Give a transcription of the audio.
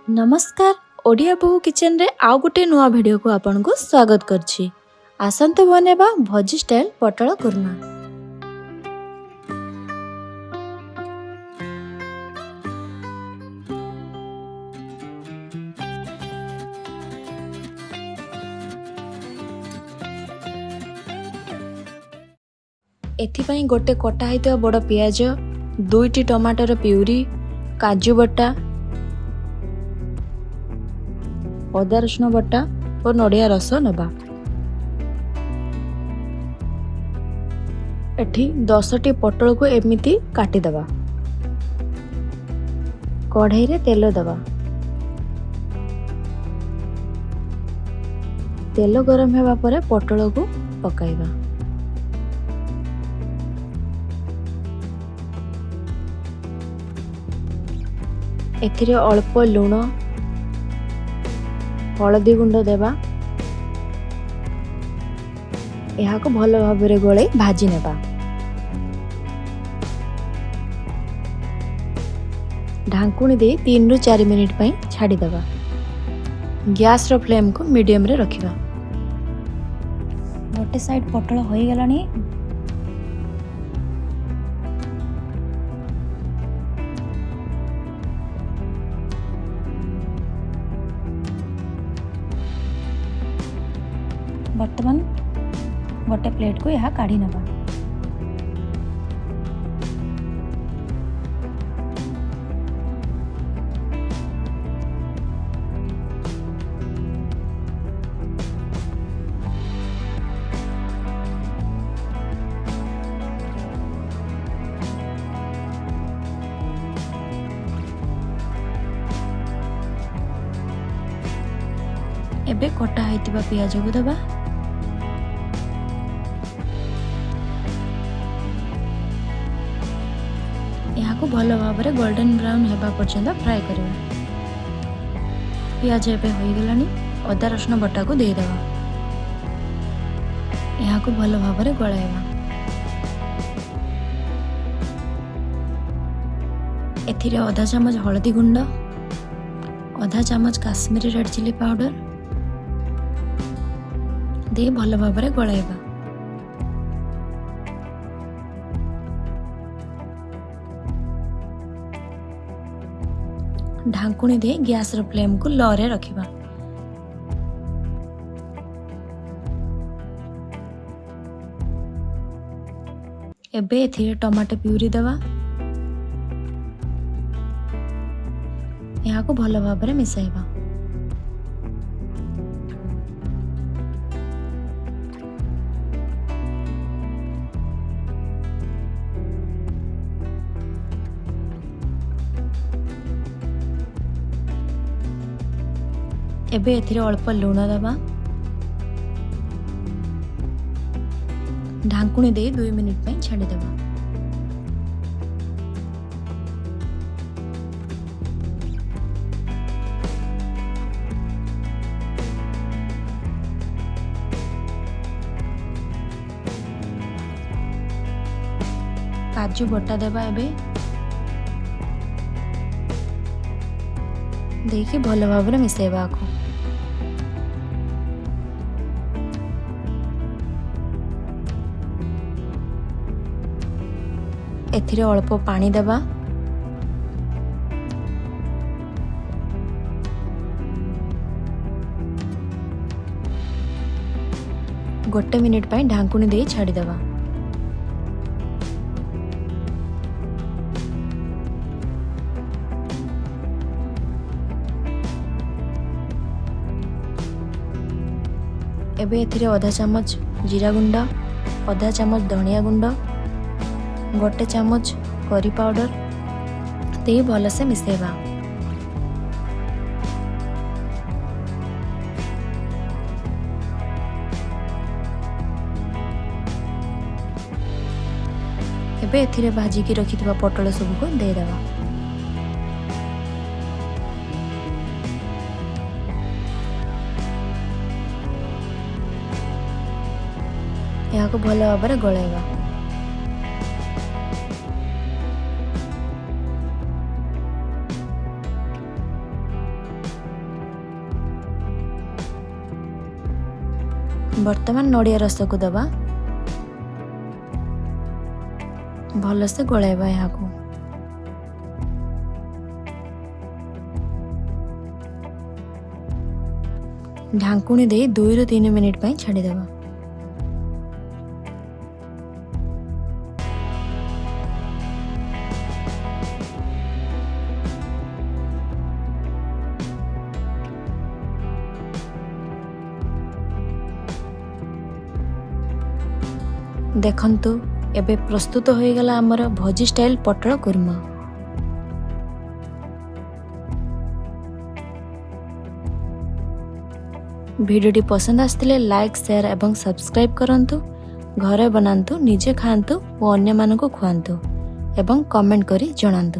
नमस्कार ओडिया बहु किचन रे आउ गोटे नुआ वीडियो को आपन को स्वागत करछि। आसंतु बनेबा भजी स्टाइल पटल कुरमा। एथिपाई गोटे कटा हितवा बड़ पियाज, 2टी टमाटर प्यूरी, काजू बटा, अदा रसुण बटा और नड़िया रस नबा। एठी 10टी पटल को एमिति काटी दबा। कढ़ाई रे तेल दबा। तेल गरम हेबा परे पटल को पकाइबा। एथिरे अल्प लुण, हलदी गुंड देबा। यहाँ को भल भाबरे गोले भाजी नेबा। ढांकुणी दे 3 रु 4 मिनिट पई छाड़ी दबा। गैस रो फ्लेम को मीडियम रे रखिबा। गोटे साइड पटल होई गलानी। वर्तमान गोटे प्लेट को यहाँ काढ़ी नबा। एबे कटा हैतिबा पियाज को दबा। यहाँ को भल भाव में गोल्डन ब्राउन हेबा पर्यंत फ्राए करवा। पियाज एबे हो गलानी। अदा रसुण बटा को दे देबा। यहाँ को भल भाव में गलाइबा। एथिरे आधा चम्मच हळदी गुंड, आधा चम्मच काश्मीरी रेड चिली पाउडर दे भल भाव में गलाइबा। ढांकुणी दे गैस रो फ्लेम को लो रे रखिबा। एबे एथिरे टमाटो प्यूरी दबा। यहाँ को भल भाव में मिसाइबा। एबे एथिरे अल्प लुण दबा। ढांकुणी दे 2 मिनिट पई छाड़ी दबा। काजू बटा दबा। एबे देखि भल भाव में मिसेबा को। एथिरे अल्प पानी दबा। गोटे मिनिट पई ढांकुणी दे छाड़ी दबा। एबे एथिरे आधा चम्मच जीरा गुंड, आधा चम्मच धनिया गुंड, गोटे चम्मच करी पाउडर दे भल से मिसेबा। एबे एथिरे भाजी की रखिथिबा पटल सब को दे देबा। यहाँ को भल भाव में गलाइबा। ବର୍ତ୍ତମାନ ନଡ଼ିଆ ରସକୁ ଦେବା। ଭଲସେ ଗୋଳାଇବା ଏହାକୁ। ଢାଙ୍କୁଣୀ ଦେଇ 2 ରୁ 3 ମିନିଟ୍ ପାଇଁ ଛାଡ଼ିଦେବା। ଦେଖନ୍ତୁ ଏବେ ପ୍ରସ୍ତୁତ ହୋଇଗଲା ଆମର ଭୋଜି ଷ୍ଟାଇଲ୍ ପୋଟଳ କୁର୍ମା। ଭିଡ଼ିଓଟି ପସନ୍ଦ ଆସିଥିଲେ ଲାଇକ୍, ସେୟାର ଏବଂ ସବସ୍କ୍ରାଇବ୍ କରନ୍ତୁ। ଘରେ ବନାନ୍ତୁ, ନିଜେ ଖାଆନ୍ତୁ ଓ ଅନ୍ୟମାନଙ୍କୁ ଖୁଆନ୍ତୁ ଏବଂ କମେଣ୍ଟ କରି ଜଣାନ୍ତୁ।